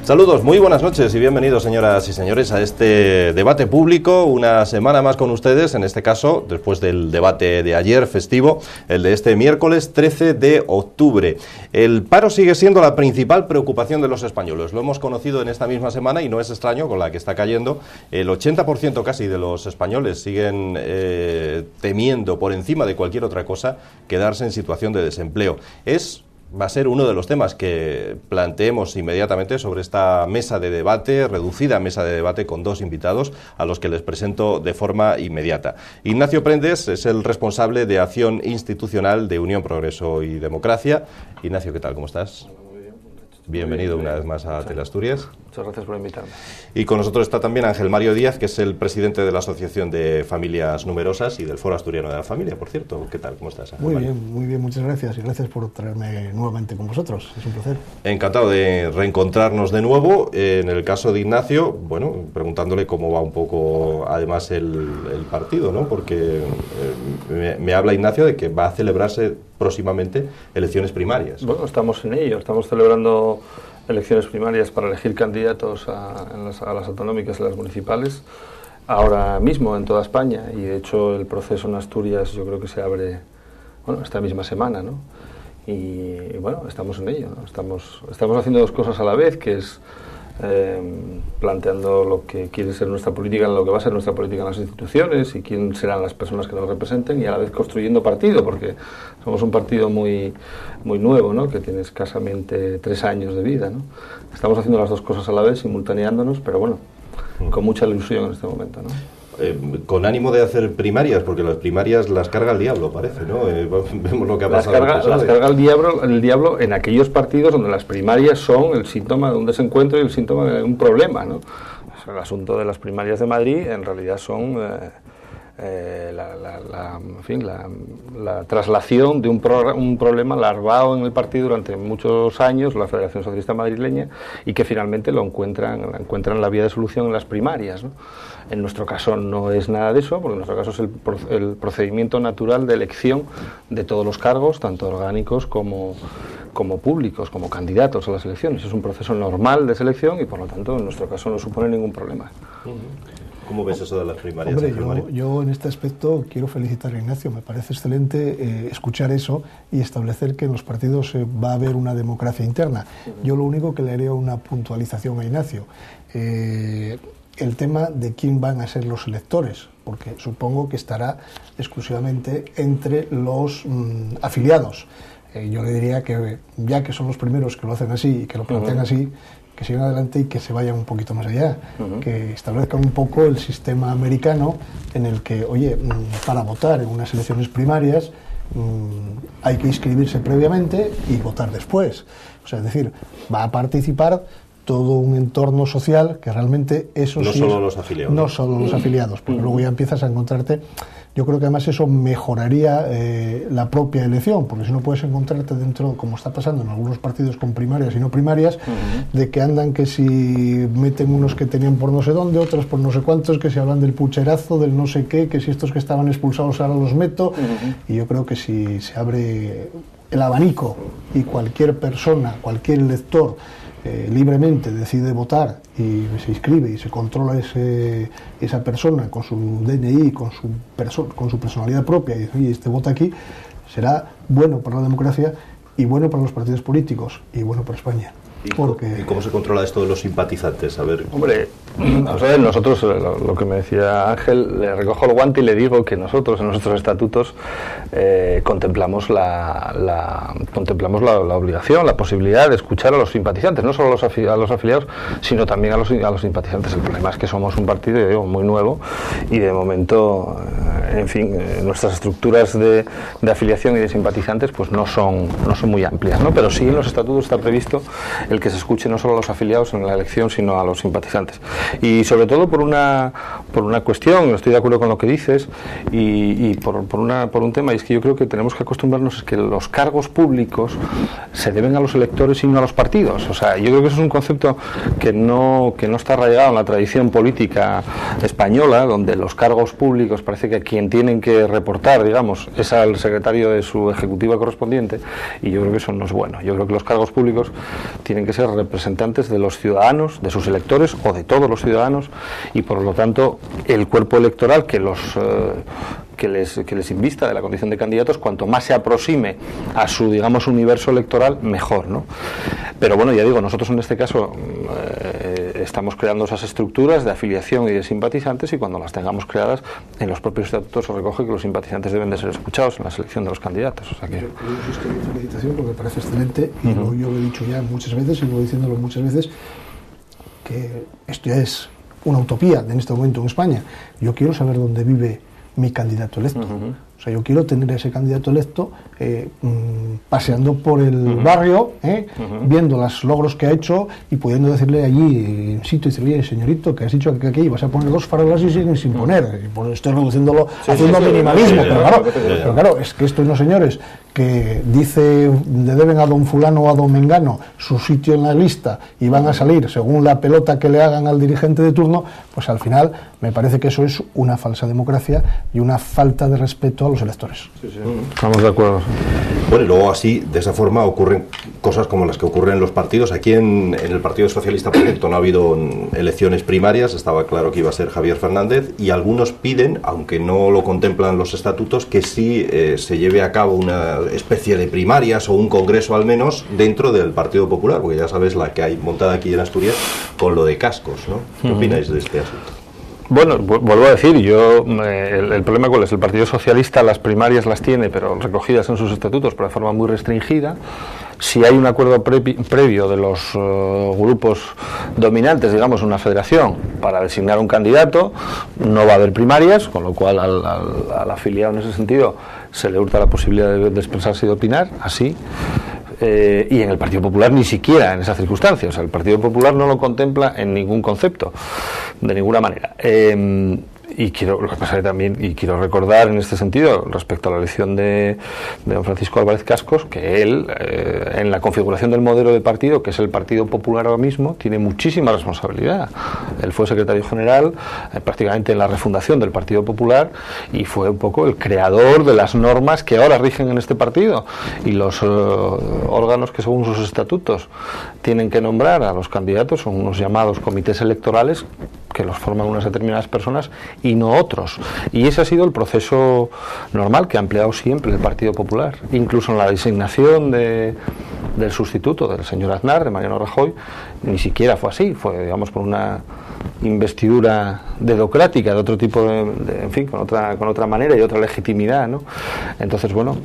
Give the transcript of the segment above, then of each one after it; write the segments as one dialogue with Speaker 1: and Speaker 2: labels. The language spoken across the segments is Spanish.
Speaker 1: Saludos, muy buenas noches y bienvenidos, señoras y señores, a este debate público. Una semana más con ustedes, en este caso, después del debate de ayer festivo, el de este miércoles 13 de octubre. El paro sigue siendo la principal preocupación de los españoles. Lo hemos conocido en esta misma semana y no es extraño con la que está cayendo. El 80% casi de los españoles siguen temiendo, por encima de cualquier otra cosa, quedarse en situación de desempleo. Va a ser uno de los temas que planteemos inmediatamente sobre esta mesa de debate, reducida mesa de debate con dos invitados a los que les presento de forma inmediata. Ignacio Prendes es el responsable de Acción Institucional de Unión, Progreso y Democracia. Ignacio, ¿qué tal? ¿Cómo estás? Bienvenido una vez más a Teleasturias.
Speaker 2: Muchas gracias por invitarme.
Speaker 1: Y con nosotros está también Ángel Mario Díaz, que es el presidente de la Asociación de Familias Numerosas y del Foro Asturiano de la Familia, por cierto. ¿Qué tal? ¿Cómo estás, Ángel Mario?
Speaker 3: Muy bien, muchas gracias. Y gracias por traerme nuevamente con vosotros. Es un placer.
Speaker 1: Encantado de reencontrarnos de nuevo. En el caso de Ignacio, bueno, preguntándole cómo va un poco, además, el partido, ¿no? Porque me habla Ignacio de que va a celebrarse próximamente elecciones primarias.
Speaker 2: Bueno, estamos en ello. Estamos celebrando elecciones primarias para elegir candidatos a las autonómicas y las municipales ahora mismo en toda España, y de hecho el proceso en Asturias yo creo que se abre, bueno, esta misma semana, ¿no? Y bueno, estamos en ello, ¿no? Estamos haciendo dos cosas a la vez, que es planteando lo que quiere ser nuestra política, lo que va a ser nuestra política en las instituciones y quién serán las personas que nos representen, y a la vez construyendo partido, porque somos un partido muy nuevo, ¿no? Que tiene escasamente 3 años de vida, ¿no? Estamos haciendo las dos cosas a la vez, simultaneándonos, pero bueno, con mucha ilusión en este momento, ¿no?
Speaker 1: Con ánimo de hacer primarias, porque las primarias las carga el diablo, parece, ¿no? Vemos lo que ha pasado.
Speaker 2: Las carga el diablo en aquellos partidos donde las primarias son el síntoma de un desencuentro y el síntoma de un problema, ¿no? El asunto de las primarias de Madrid en realidad son la traslación de un problema larvado en el partido durante muchos años, la Federación Socialista Madrileña, y que finalmente lo encuentran la vía de solución en las primarias, ¿no? En nuestro caso no es nada de eso, porque en nuestro caso es el procedimiento natural de elección de todos los cargos, tanto orgánicos como públicos, como candidatos a las elecciones. Es un proceso normal de selección y, por lo tanto, en nuestro caso no supone ningún problema.
Speaker 1: ¿Cómo ves eso de las primarias?
Speaker 3: Hombre, yo en este aspecto quiero felicitar a Ignacio. Me parece excelente escuchar eso y establecer que en los partidos va a haber una democracia interna. Yo lo único que le haré una puntualización a Ignacio. El tema de quién van a ser los electores, porque supongo que estará exclusivamente entre los afiliados. Yo le diría que, ya que son los primeros que lo hacen así y que lo plantean así, que sigan adelante y que se vayan un poquito más allá, que establezcan un poco el sistema americano en el que, oye, para votar en unas elecciones primarias hay que inscribirse previamente y votar después. O sea, es decir, va a participar todo un entorno social que realmente eso
Speaker 1: no
Speaker 3: sí
Speaker 1: solo
Speaker 3: es,
Speaker 1: los afiliados.
Speaker 3: No solo los afiliados, porque luego ya empiezas a encontrarte. Yo creo que además eso mejoraría la propia elección, porque si no puedes encontrarte dentro, como está pasando en algunos partidos con primarias y no primarias, de que andan que si meten unos que tenían por no sé dónde, otros por no sé cuántos, que si hablan del pucherazo, del no sé qué, que si estos que estaban expulsados ahora los meto, y yo creo que si se abre el abanico y cualquier persona, cualquier elector libremente decide votar y se inscribe y se controla esa persona con su DNI, con su personalidad propia, y dice, oye, este vota aquí, será bueno para la democracia y bueno para los partidos políticos y bueno para España.
Speaker 1: ¿Y cómo se controla esto de los simpatizantes? A ver.
Speaker 2: Hombre, nosotros, lo que me decía Ángel, le recojo el guante y le digo que nosotros en nuestros estatutos contemplamos la obligación, la posibilidad de escuchar a los simpatizantes, no solo a los afiliados, sino también a los simpatizantes. El problema es que somos un partido, digo, muy nuevo y de momento, en fin, nuestras estructuras de afiliación y de simpatizantes pues no son muy amplias, ¿no? Pero sí en los estatutos está previsto el que se escuche no solo a los afiliados en la elección, sino a los simpatizantes. Y sobre todo por una cuestión, estoy de acuerdo con lo que dices, y por un tema, y es que yo creo que tenemos que acostumbrarnos a que los cargos públicos se deben a los electores y no a los partidos. O sea, yo creo que eso es un concepto que no está arraigado en la tradición política española, donde los cargos públicos parece que quien tienen que reportar, digamos, es al secretario de su ejecutiva correspondiente, y yo creo que eso no es bueno. Yo creo que los cargos públicos tienen que ser representantes de los ciudadanos, de sus electores o de todos los ciudadanos, y por lo tanto el cuerpo electoral que les invista de la condición de candidatos, cuanto más se aproxime a su, digamos, universo electoral, mejor, ¿no? Pero bueno, ya digo, nosotros en este caso estamos creando esas estructuras de afiliación y de simpatizantes, y cuando las tengamos creadas, en los propios estatutos se recoge que los simpatizantes deben de ser escuchados en la selección de los candidatos. O sea que...
Speaker 3: Yo insisto en mi felicitación porque me parece excelente, y yo lo he dicho ya muchas veces, y sigo diciéndolo muchas veces, que esto ya es una utopía en este momento en España. Yo quiero saber dónde vive mi candidato electo. O sea, yo quiero tener a ese candidato electo paseando por el barrio, viendo los logros que ha hecho y pudiendo decirle allí en sitio, decirle, oye, señorito, que has dicho que aquí vas a poner 2 farolas y siguen sin poner. Y pues estoy reduciéndolo, haciendo minimalismo, pero claro, es que estos no señores que le deben a don fulano o a don mengano su sitio en la lista y van a salir según la pelota que le hagan al dirigente de turno, pues al final me parece que eso es una falsa democracia y una falta de respeto a los electores.
Speaker 2: Estamos de acuerdo.
Speaker 1: Bueno, y luego así, de esa forma, ocurren cosas como las que ocurren en los partidos. Aquí en el Partido Socialista, por ejemplo, no ha habido elecciones primarias, estaba claro que iba a ser Javier Fernández, y algunos piden, aunque no lo contemplan los estatutos, que sí se lleve a cabo una especie de primarias o un congreso al menos dentro del Partido Popular, porque ya sabes la que hay montada aquí en Asturias con lo de cascos, ¿no? ¿Qué opináis de este asunto?
Speaker 2: Bueno, vuelvo a decir, el problema cuál es, el Partido Socialista las primarias las tiene, pero recogidas en sus estatutos, pero de forma muy restringida. Si hay un acuerdo previo de los grupos dominantes, digamos, una federación, para designar un candidato, no va a haber primarias, con lo cual al afiliado en ese sentido se le hurta la posibilidad de expresarse y de opinar, así. Y en el Partido Popular ni siquiera en esas circunstancias. O sea, el Partido Popular no lo contempla en ningún concepto, de ninguna manera. Y quiero recordar en este sentido, respecto a la elección de don Francisco Álvarez Cascos, que él, en la configuración del modelo de partido, que es el Partido Popular ahora mismo, tiene muchísima responsabilidad. Él fue secretario general prácticamente en la refundación del Partido Popular, y fue un poco el creador de las normas que ahora rigen en este partido, y los órganos que según sus estatutos tienen que nombrar a los candidatos son unos llamados comités electorales, que los forman unas determinadas personas y no otros. Y ese ha sido el proceso normal que ha empleado siempre el Partido Popular. Incluso en la designación del sustituto del señor Aznar, de Mariano Rajoy, ni siquiera fue así. Fue, digamos, por una investidura dedocrática, de otro tipo en fin, con otra manera y otra legitimidad, ¿no? Entonces, bueno,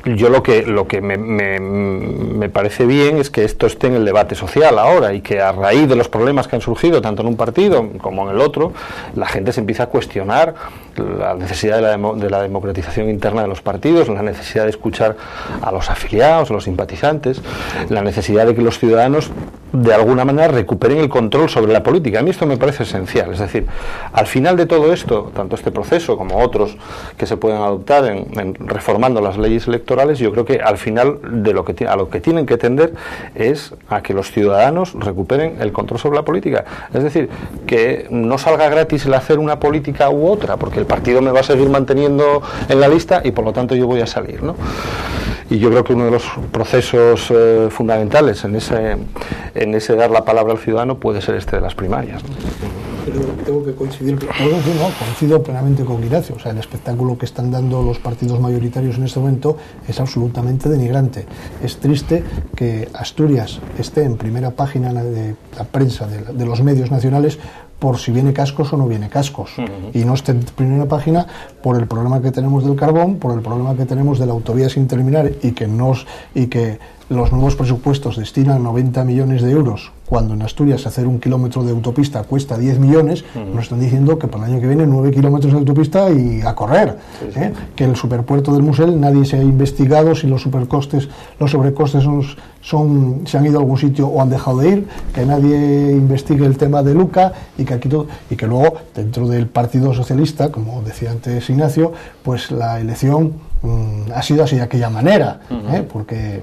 Speaker 2: yo lo que me parece bien es que esto esté en el debate social ahora, y que a raíz de los problemas que han surgido tanto en un partido como en el otro, la gente se empieza a cuestionar la necesidad de la democratización interna de los partidos, la necesidad de escuchar a los afiliados, a los simpatizantes, la necesidad de que los ciudadanos de alguna manera recuperen el control sobre la política. A mí esto me parece esencial. Es decir, al final de todo esto, tanto este proceso como otros que se pueden adoptar en reformando las leyes electorales, yo creo que al final a lo que tienen que tender es a que los ciudadanos recuperen el control sobre la política. Es decir, que no salga gratis el hacer una política u otra, porque el partido me va a seguir manteniendo en la lista y por lo tanto yo voy a salir, ¿no? Y yo creo que uno de los procesos fundamentales en ese dar la palabra al ciudadano puede ser este de las primarias, ¿no?
Speaker 3: Pero tengo que coincidir, coincido plenamente con Ignacio. O sea, el espectáculo que están dando los partidos mayoritarios en este momento es absolutamente denigrante. Es triste que Asturias esté en primera página de la prensa de los medios nacionales por si viene Cascos o no viene Cascos, y no esté en primera página por el problema que tenemos del carbón, por el problema que tenemos de la autovía sin terminar, y que los nuevos presupuestos destinan 90 millones de euros, cuando en Asturias hacer 1 kilómetro de autopista cuesta 10 millones, nos están diciendo que para el año que viene 9 kilómetros de autopista y a correr. Que el superpuerto del Musel nadie se ha investigado si los sobrecostes se han ido a algún sitio o han dejado de ir, que nadie investigue el tema de Luca, y que luego dentro del Partido Socialista, como decía antes Ignacio, pues la elección ha sido así de aquella manera, porque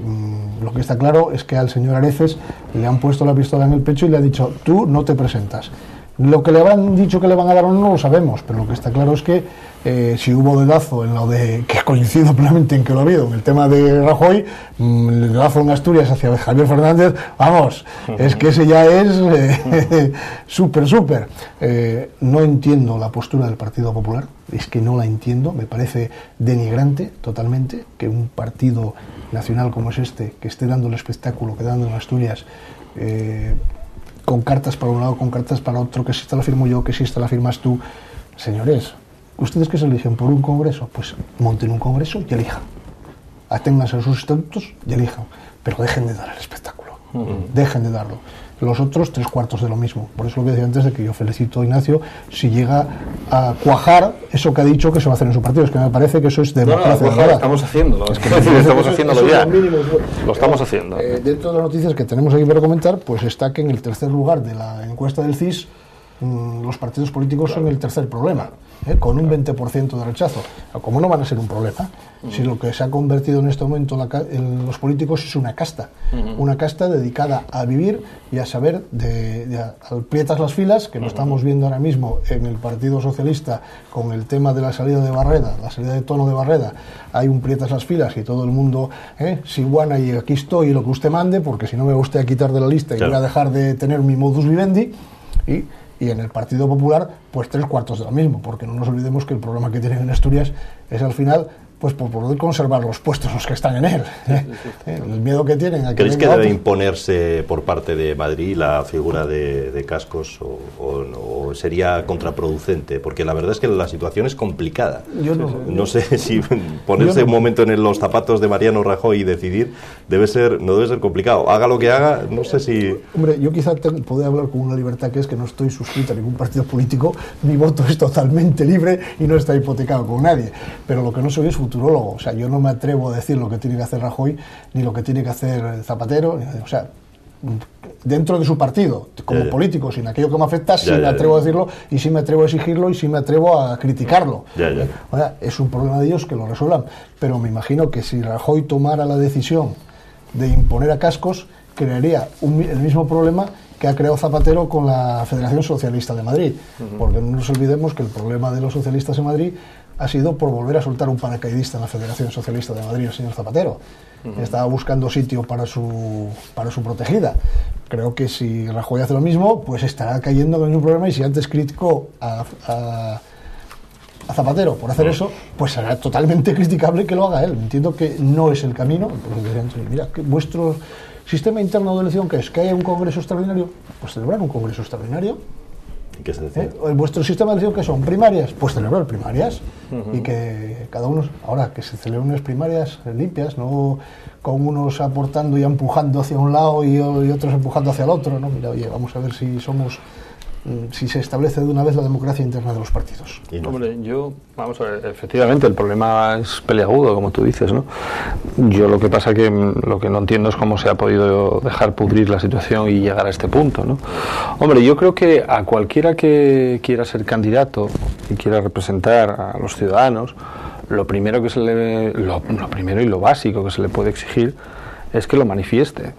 Speaker 3: lo que está claro es que al señor Areces le han puesto la pistola en el pecho y le ha dicho: tú no te presentas. Lo que le habrán dicho que le van a dar o no lo sabemos, pero lo que está claro es que si hubo dedazo en lo de, que coincido plenamente en que lo ha habido, en el tema de Rajoy, el dedazo en Asturias hacia Javier Fernández, vamos, es que ese ya es súper. No entiendo la postura del Partido Popular, es que no la entiendo, me parece denigrante totalmente que un partido nacional como es este, que esté dando el espectáculo que dando en Asturias, con cartas para un lado, con cartas para otro, que si esta la firmo yo, que si esta la firmas tú. Señores, ustedes que se eligen por un congreso, pues monten un congreso y elijan. Aténganse a sus estatutos y elijan. Pero dejen de dar el espectáculo. Dejen de darlo. Los otros 3/4 de lo mismo. Por eso lo que decía antes de que yo felicito a Ignacio si llega a cuajar eso que ha dicho que se va a hacer en su partido. Es que me parece que eso es democracia.
Speaker 2: No, estamos haciéndolo. Es que estamos haciéndolo ya. Lo estamos haciendo.
Speaker 3: Dentro de las noticias que tenemos aquí para comentar, pues está que en el tercer lugar de la encuesta del CIS los partidos políticos son el tercer problema, con un 20% de rechazo. ¿Cómo no van a ser un problema? Si lo que se ha convertido en este momento en los políticos es una casta dedicada a vivir y a saber, aprietas las filas, que lo estamos viendo ahora mismo en el Partido Socialista con el tema de la salida de Barreda, la salida de tono de Barreda. Hay un prietas las filas y todo el mundo, si guana y aquí estoy y lo que usted mande, porque si no me va usted a quitar de la lista y voy a dejar de tener mi modus vivendi. Y en el Partido Popular, pues 3/4 de lo mismo, porque no nos olvidemos que el problema que tienen en Asturias es al final, pues por poder conservar los puestos los que están en él. El miedo que tienen a que
Speaker 1: ¿creéis que debe imponerse por parte de Madrid la figura de Cascos o sería contraproducente? Porque la verdad es que la situación es complicada.
Speaker 3: Yo
Speaker 1: no sé si ponerse un momento en los zapatos de Mariano Rajoy y decidir no debe ser complicado. Haga lo que haga, no sé si...
Speaker 3: Hombre, yo quizá puedo hablar con una libertad que es que no estoy suscrito a ningún partido político, mi voto es totalmente libre y no está hipotecado con nadie, pero lo que no soy es futurólogo, o sea, yo no me atrevo a decir lo que tiene que hacer Rajoy ni lo que tiene que hacer Zapatero, o sea, dentro de su partido, como político, sin aquello que me afecta, sí me atrevo a decirlo y sí me atrevo a exigirlo y sí me atrevo a criticarlo. O sea, es un problema de ellos que lo resuelvan, pero me imagino que si Rajoy tomara la decisión de imponer a Cascos, crearía el mismo problema que ha creado Zapatero con la Federación Socialista de Madrid, porque no nos olvidemos que el problema de los socialistas en Madrid ha sido por volver a soltar un paracaidista en la Federación Socialista de Madrid, el señor Zapatero. Estaba buscando sitio para su protegida. Creo que si Rajoy hace lo mismo, pues estará cayendo en el mismo problema, y si antes criticó a Zapatero por hacer eso, pues será totalmente criticable que lo haga él. Entiendo que no es el camino, porque decían, mira, que vuestro sistema interno de elección, que es que haya un congreso extraordinario, pues celebrar un congreso extraordinario.
Speaker 1: ¿Qué se decía?
Speaker 3: Vuestro sistema de elección, que son primarias, pues celebrar primarias, y que cada uno, ahora que se celebren unas primarias limpias, no con unos aportando y empujando hacia un lado y otros empujando hacia el otro, ¿no? Mira, oye, vamos a ver si se establece de una vez la democracia interna de los partidos.
Speaker 2: Hombre, vamos a ver, efectivamente el problema es peliagudo, como tú dices, ¿no? Yo lo que pasa que lo que no entiendo es cómo se ha podido dejar pudrir la situación y llegar a este punto, ¿no? Hombre, yo creo que a cualquiera que quiera ser candidato y quiera representar a los ciudadanos, lo primero y lo básico que se le puede exigir es que lo manifieste,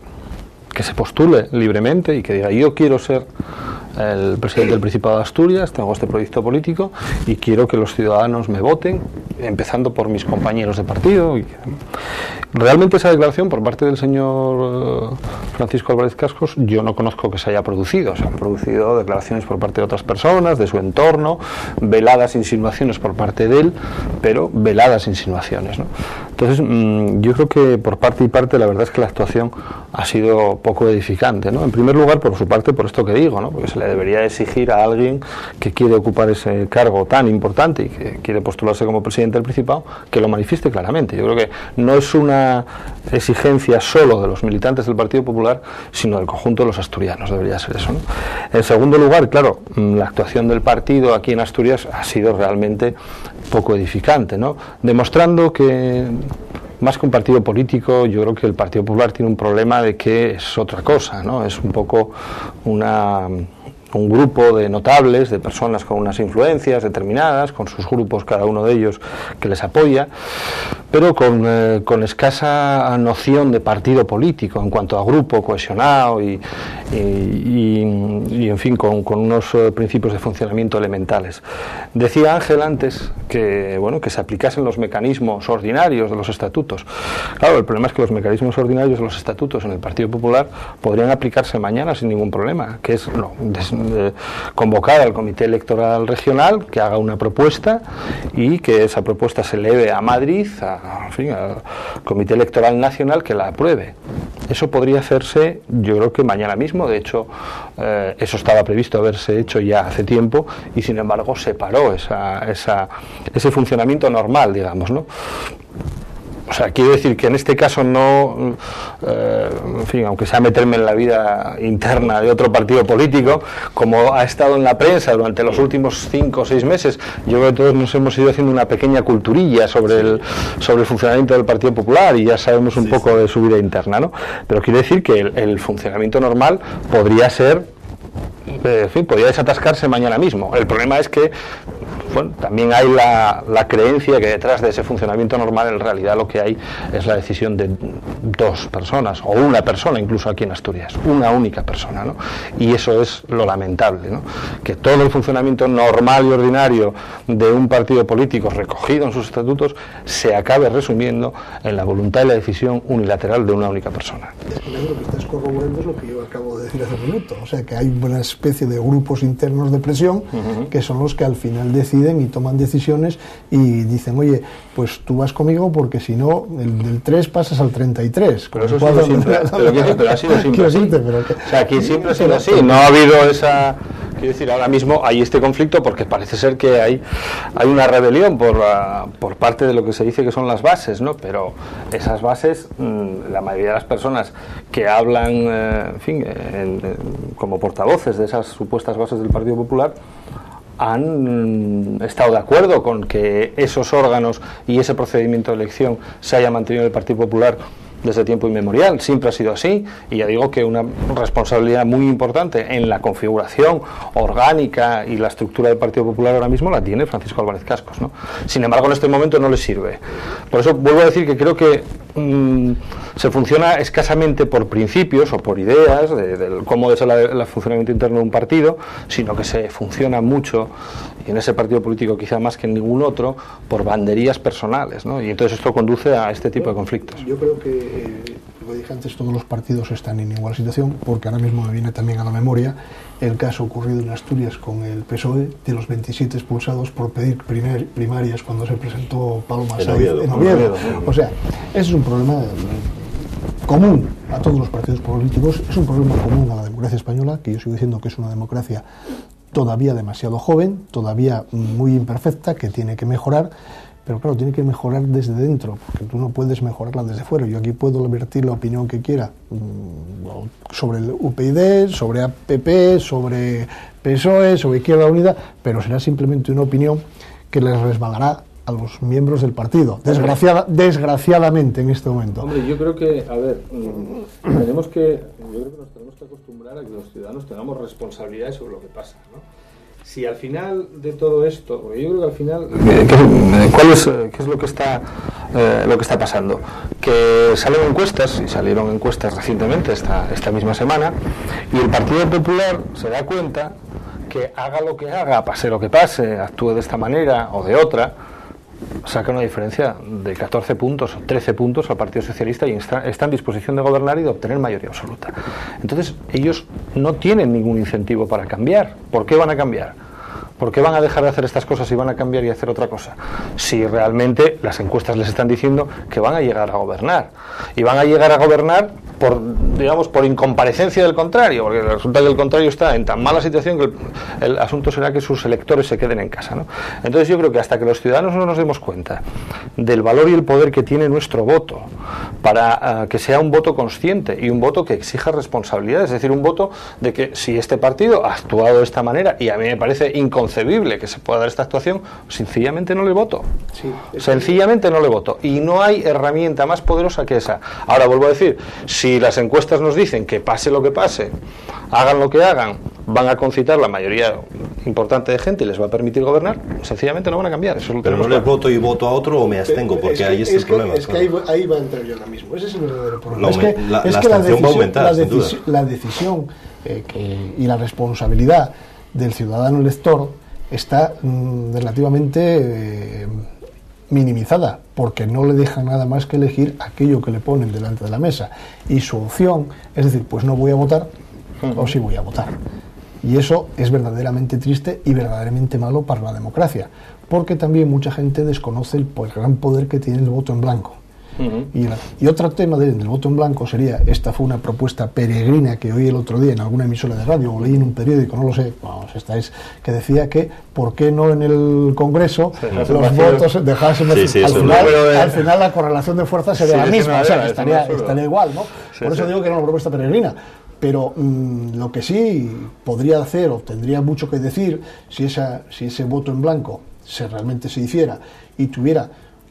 Speaker 2: que se postule libremente y que diga: yo quiero ser el presidente del Principado de Asturias, tengo este proyecto político y quiero que los ciudadanos me voten, empezando por mis compañeros de partido. Realmente esa declaración por parte del señor Francisco Álvarez Cascos yo no conozco que se haya producido. Se han producido declaraciones por parte de otras personas, de su entorno, veladas insinuaciones por parte de él, pero veladas insinuaciones, ¿no? Entonces yo creo que por parte y parte la verdad es que la actuación ha sido poco edificante, ¿no? En primer lugar, por su parte, por esto que digo, ¿no? Porque se le debería exigir a alguien que quiere ocupar ese cargo tan importante y que quiere postularse como presidente del Principado, que lo manifieste claramente. Yo creo que no es una exigencia solo de los militantes del Partido Popular, sino del conjunto de los asturianos, debería ser eso, ¿no? En segundo lugar, claro, la actuación del partido aquí en Asturias ha sido realmente poco edificante, ¿no? Demostrando que más que un partido político, yo creo que el Partido Popular tiene un problema de que es otra cosa, ¿no? Es un poco un grupo de notables, de personas con unas influencias determinadas, con sus grupos, cada uno de ellos, que les apoya, pero con escasa noción de partido político en cuanto a grupo cohesionado y en fin, con unos principios de funcionamiento elementales. Decía Ángel antes que, bueno, que se aplicasen los mecanismos ordinarios de los estatutos. Claro, el problema es que los mecanismos ordinarios de los estatutos en el Partido Popular podrían aplicarse mañana sin ningún problema, que es convocar al Comité Electoral Regional que haga una propuesta y que esa propuesta se eleve a Madrid, al Comité Electoral Nacional, que la apruebe. Eso podría hacerse, yo creo que mañana mismo. De hecho, eso estaba previsto haberse hecho ya hace tiempo y sin embargo se paró ese funcionamiento normal, digamos, ¿no? O sea, quiero decir que en este caso no, en fin, aunque sea meterme en la vida interna de otro partido político, como ha estado en la prensa durante los últimos 5 o 6 meses, yo creo que todos nos hemos ido haciendo una pequeña culturilla sobre el funcionamiento del Partido Popular y ya sabemos un poco de su vida interna, ¿no? Pero quiero decir que el funcionamiento normal podría ser, en fin, podría desatascarse mañana mismo. El problema es que, bueno, también hay la creencia que detrás de ese funcionamiento normal en realidad lo que hay es la decisión de 2 personas o una persona, incluso aquí en Asturias, una única persona, ¿no? Y eso es lo lamentable, ¿no? Que todo el funcionamiento normal y ordinario de un partido político recogido en sus estatutos se acabe resumiendo en la voluntad y la decisión unilateral de una única persona.
Speaker 3: Lo que estás corroborando es lo que yo acabo de decir hace un minuto, o sea que hay una especie de grupos internos de presión que son los que al final deciden y toman decisiones y dicen, oye, pues tú vas conmigo porque si no, del 3 pasas al 33.
Speaker 2: Pero eso ha sido siempre, pero ha sido siempre así. O sea, aquí siempre ha sido así, no ha habido esa... Quiero decir, ahora mismo hay este conflicto porque parece ser que hay una rebelión por parte de lo que se dice que son las bases, ¿no? Pero esas bases, la mayoría de las personas que hablan, en fin, como portavoces de esas supuestas bases del Partido Popular, han estado de acuerdo con que esos órganos y ese procedimiento de elección se haya mantenido en el Partido Popular desde tiempo inmemorial. Siempre ha sido así, y ya digo que una responsabilidad muy importante en la configuración orgánica y la estructura del Partido Popular ahora mismo la tiene Francisco Álvarez Cascos, ¿no? Sin embargo, en este momento no le sirve. Por eso vuelvo a decir que creo que se funciona escasamente por principios o por ideas de cómo es el funcionamiento interno de un partido, sino que se funciona mucho, y en ese partido político quizá más que en ningún otro, por banderías personales, ¿no? Y entonces esto conduce a este tipo de conflictos.
Speaker 3: Yo creo que, como dije antes, todos los partidos están en igual situación, porque ahora mismo me viene también a la memoria el caso ocurrido en Asturias con el PSOE, de los 27 expulsados por pedir primarias cuando se presentó Paloma Sáenz en Oviedo. O sea, ese es un problema común a todos los partidos políticos, es un problema común a la democracia española, que yo sigo diciendo que es una democracia todavía demasiado joven, todavía muy imperfecta, que tiene que mejorar, pero claro, tiene que mejorar desde dentro, porque tú no puedes mejorarla desde fuera. Yo aquí puedo vertir la opinión que quiera sobre el UPyD, sobre APP, sobre PSOE, sobre Izquierda Unida, pero será simplemente una opinión que les resbalará a los miembros del partido, desgraciadamente en este momento.
Speaker 2: Hombre, yo creo que, a ver, yo creo que nos tenemos que acostumbrar a que los ciudadanos tengamos responsabilidades sobre lo que pasa, ¿no? Si al final de todo esto, porque yo creo que al final, ¿qué es lo que está pasando? Que salen encuestas, y salieron encuestas recientemente, esta misma semana, y el Partido Popular se da cuenta que haga lo que haga, pase lo que pase, actúe de esta manera o de otra, saca una diferencia de 14 puntos o 13 puntos al Partido Socialista y está en disposición de gobernar y de obtener mayoría absoluta. Entonces, ellos no tienen ningún incentivo para cambiar. ¿Por qué van a cambiar? ¿Por qué van a dejar de hacer estas cosas y van a cambiar y hacer otra cosa? Si realmente las encuestas les están diciendo que van a llegar a gobernar. Y van a llegar a gobernar por incomparecencia del contrario, porque resulta que el contrario está en tan mala situación que el asunto será que sus electores se queden en casa, ¿no? Entonces yo creo que hasta que los ciudadanos no nos demos cuenta del valor y el poder que tiene nuestro voto, para que sea un voto consciente y un voto que exija responsabilidad, es decir, un voto de que si este partido ha actuado de esta manera, y a mí me parece inconcebible inconcebible que se pueda dar esta actuación, sencillamente no le voto.
Speaker 3: Sí,
Speaker 2: Sencillamente no le voto. Y no hay herramienta más poderosa que esa. Ahora vuelvo a decir, si las encuestas nos dicen que pase lo que pase, hagan lo que hagan, van a concitar la mayoría importante de gente y les va a permitir gobernar, sencillamente no van a cambiar. Eso
Speaker 1: pero no les voto y voto a otro o me abstengo, porque ahí está el problema.
Speaker 3: Es que ahí va a entrar yo ahora mismo. Ese es el verdadero problema.
Speaker 1: La abstención va a aumentar, sin duda.
Speaker 3: La decisión y la responsabilidad del ciudadano elector está relativamente minimizada, porque no le dejan nada más que elegir aquello que le ponen delante de la mesa, y su opción es decir, pues no voy a votar o sí voy a votar, y eso es verdaderamente triste y verdaderamente malo para la democracia, porque también mucha gente desconoce el gran poder que tiene el voto en blanco. Y otro tema del voto en blanco sería, esta fue una propuesta peregrina que oí el otro día en alguna emisora de radio o leí en un periódico, no lo sé, vamos, que decía que ¿por qué no en el Congreso los votos dejarse al final la correlación de fuerzas sería la misma, o sea, estaría igual, ¿no? Por eso digo que era una propuesta peregrina. Pero lo que sí podría hacer o tendría mucho que decir si ese voto en blanco realmente se hiciera y tuviera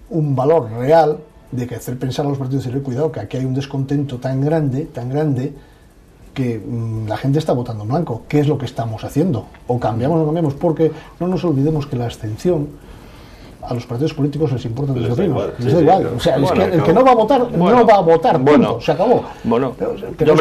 Speaker 3: un valor real, de que hacer pensar a los partidos y decir, cuidado, que aquí hay un descontento tan grande, que la gente está votando en blanco. ¿Qué es lo que estamos haciendo? O cambiamos o no cambiamos, porque no nos olvidemos que la abstención a los partidos políticos les importa desde el reino. Les da igual. O sea, es que el que no va a votar, no va a votar. Punto. Se acabó. Pero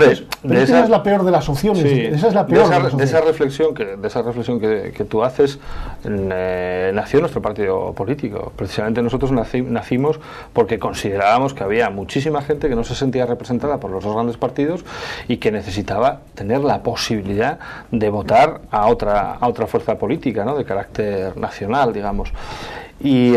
Speaker 3: esa es la peor de las opciones. Sí, esa es la peor
Speaker 2: de esa reflexión que tú haces, nació nuestro partido político. Precisamente nosotros nacimos porque considerábamos que había muchísima gente que no se sentía representada por los dos grandes partidos y que necesitaba tener la posibilidad de votar a otra fuerza política, ¿no? De carácter nacional, digamos. Y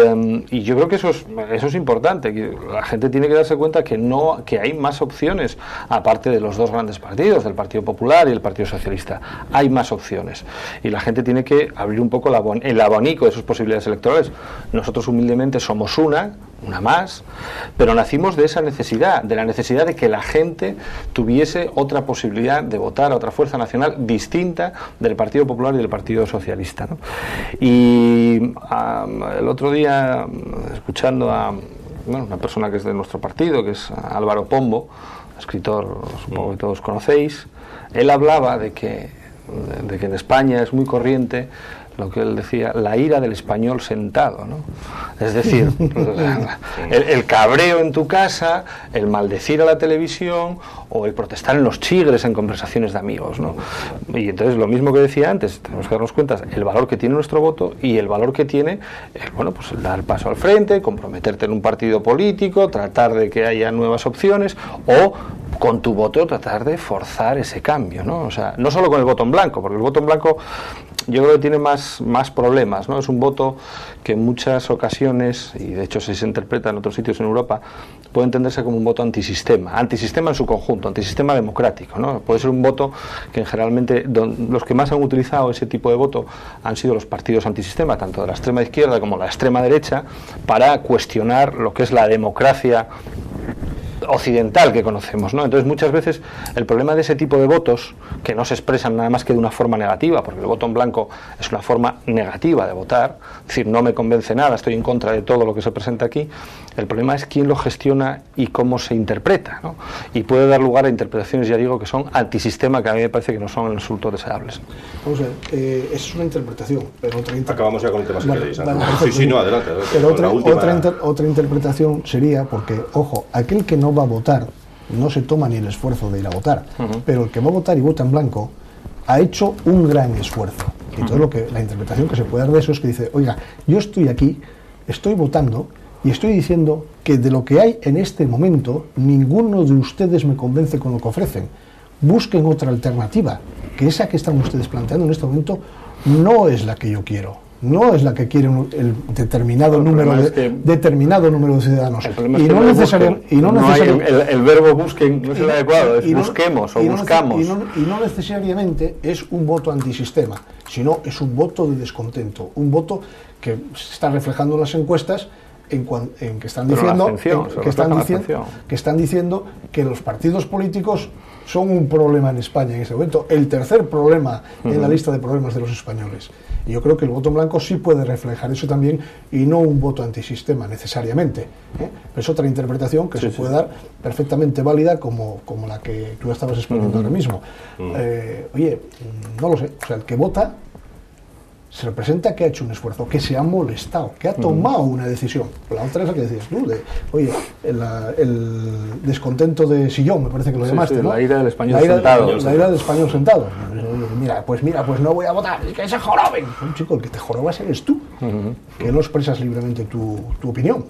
Speaker 2: yo creo que eso es importante, que la gente tiene que darse cuenta que hay más opciones, aparte de los dos grandes partidos, del Partido Popular y el Partido Socialista. Hay más opciones y la gente tiene que abrir un poco el abanico de sus posibilidades electorales. Nosotros humildemente somos una más, pero nacimos de esa necesidad, de la necesidad de que la gente tuviese otra posibilidad de votar a otra fuerza nacional distinta del Partido Popular y del Partido Socialista, ¿no? Y el otro día, escuchando a una persona que es de nuestro partido, que es Álvaro Pombo, escritor, supongo que todos conocéis, él hablaba de que en España es muy corriente lo que él decía, la ira del español sentado, ¿no? Es decir, el cabreo en tu casa, el maldecir a la televisión o el protestar en los chigres en conversaciones de amigos, ¿no? Y entonces lo mismo que decía antes, tenemos que darnos cuenta el valor que tiene nuestro voto y el valor que tiene, pues el dar paso al frente, comprometerte en un partido político, tratar de que haya nuevas opciones o con tu voto tratar de forzar ese cambio, ¿no? O sea, no solo con el voto en blanco, porque el voto en blanco yo creo que tiene más problemas, ¿no? Es un voto que en muchas ocasiones, y de hecho se interpreta en otros sitios en Europa, puede entenderse como un voto antisistema en su conjunto, antisistema democrático, ¿no? Puede ser un voto que generalmente los que más han utilizado ese tipo de voto han sido los partidos antisistema, tanto de la extrema izquierda como la extrema derecha, para cuestionar lo que es la democracia occidental que conocemos, ¿no? Entonces muchas veces el problema de ese tipo de votos, que no se expresan nada más que de una forma negativa, porque el voto en blanco es una forma negativa de votar, es decir, no me convence nada, estoy en contra de todo lo que se presenta aquí, el problema es quién lo gestiona y cómo se interpreta, ¿no? Y puede dar lugar a interpretaciones, ya digo, que son antisistema, que a mí me parece que no son en absoluto deseables.
Speaker 3: Vamos a ver, es una interpretación, pero
Speaker 1: acabamos ya con el tema si queréis.
Speaker 3: Sí,
Speaker 1: no, adelante.
Speaker 3: Pero otra interpretación sería, porque, ojo, aquel que no va a votar no se toma ni el esfuerzo de ir a votar, pero el que va a votar y vota en blanco ha hecho un gran esfuerzo. Y todo la interpretación que se puede dar de eso es que dice, oiga, yo estoy aquí, estoy votando y estoy diciendo que de lo que hay en este momento ninguno de ustedes me convence con lo que ofrecen. Busquen otra alternativa, que esa que están ustedes planteando en este momento no es la que yo quiero. No es la que quiere el determinado número de ciudadanos.
Speaker 2: Y no necesariamente el verbo busquen no es el adecuado, es busquemos o buscamos.
Speaker 3: Y no necesariamente es un voto antisistema, sino es un voto de descontento, un voto que se está reflejando en las encuestas en que están diciendo que los partidos políticos son un problema en España en ese momento, el tercer problema en la lista de problemas de los españoles. Y yo creo que el voto en blanco sí puede reflejar eso también, y no un voto antisistema necesariamente, ¿eh? Es otra interpretación que se puede dar perfectamente válida como la que tú estabas exponiendo ahora mismo. Oye, no lo sé, o sea, el que vota se representa que ha hecho un esfuerzo, que se ha molestado, que ha tomado una decisión. La otra es la que decías tú, oye, el descontento de sillón, me parece que lo llamaste, ¿no?
Speaker 2: La ira del español sentado.
Speaker 3: La ira del español sentado. Mira, pues no voy a votar, y que se joroben. Un chico, el que te jorobas eres tú, que no expresas libremente tu opinión.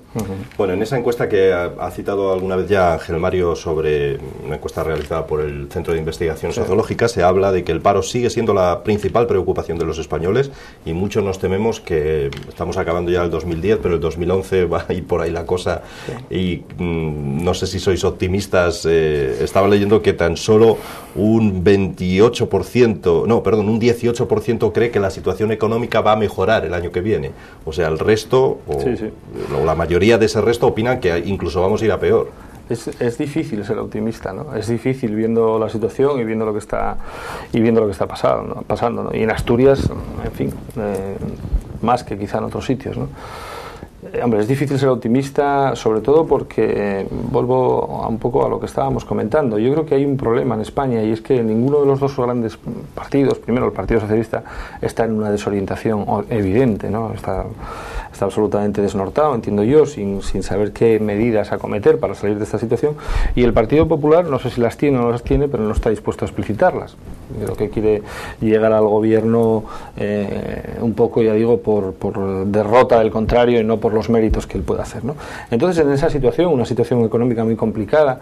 Speaker 1: Bueno, en esa encuesta que ha citado alguna vez ya Ángel Mario, sobre una encuesta realizada por el Centro de Investigación Sociológica, se habla de que el paro sigue siendo la principal preocupación de los españoles, y muchos nos tememos que estamos acabando ya el 2010, pero el 2011 va a ir por ahí la cosa, y no sé si sois optimistas. Estaba leyendo que tan solo un 18% cree que la situación económica va a mejorar el año que viene. O sea, el resto, o la mayoría de ese resto, opinan que incluso vamos a ir a peor.
Speaker 2: Es difícil ser optimista, ¿no? Es difícil viendo la situación y viendo lo que está pasando, ¿no? Y en Asturias, en fin, más que quizá en otros sitios, ¿no? Hombre, es difícil ser optimista, sobre todo porque vuelvo un poco a lo que estábamos comentando. Yo creo que hay un problema en España, y es que ninguno de los dos grandes partidos, primero el Partido Socialista, está en una desorientación evidente, ¿no? Está absolutamente desnortado, entiendo yo, sin saber qué medidas acometer para salir de esta situación. Y el Partido Popular, no sé si las tiene o no las tiene, pero no está dispuesto a explicitarlas. Creo que quiere llegar al gobierno un poco, ya digo, por derrota del contrario y no por los méritos que él pueda hacer, ¿no? Entonces, en esa situación, una situación económica muy complicada,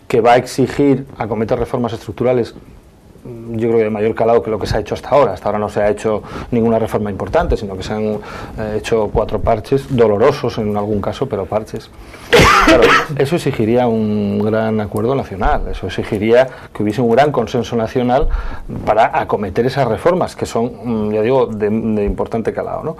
Speaker 2: que va a exigir acometer reformas estructurales, yo creo que de mayor calado que lo que se ha hecho hasta ahora. Hasta ahora no se ha hecho ninguna reforma importante, sino que se han hecho 4 parches, dolorosos en algún caso, pero parches. Claro, eso exigiría un gran acuerdo nacional, eso exigiría que hubiese un gran consenso nacional para acometer esas reformas, que son, ya digo, de importante calado, ¿no?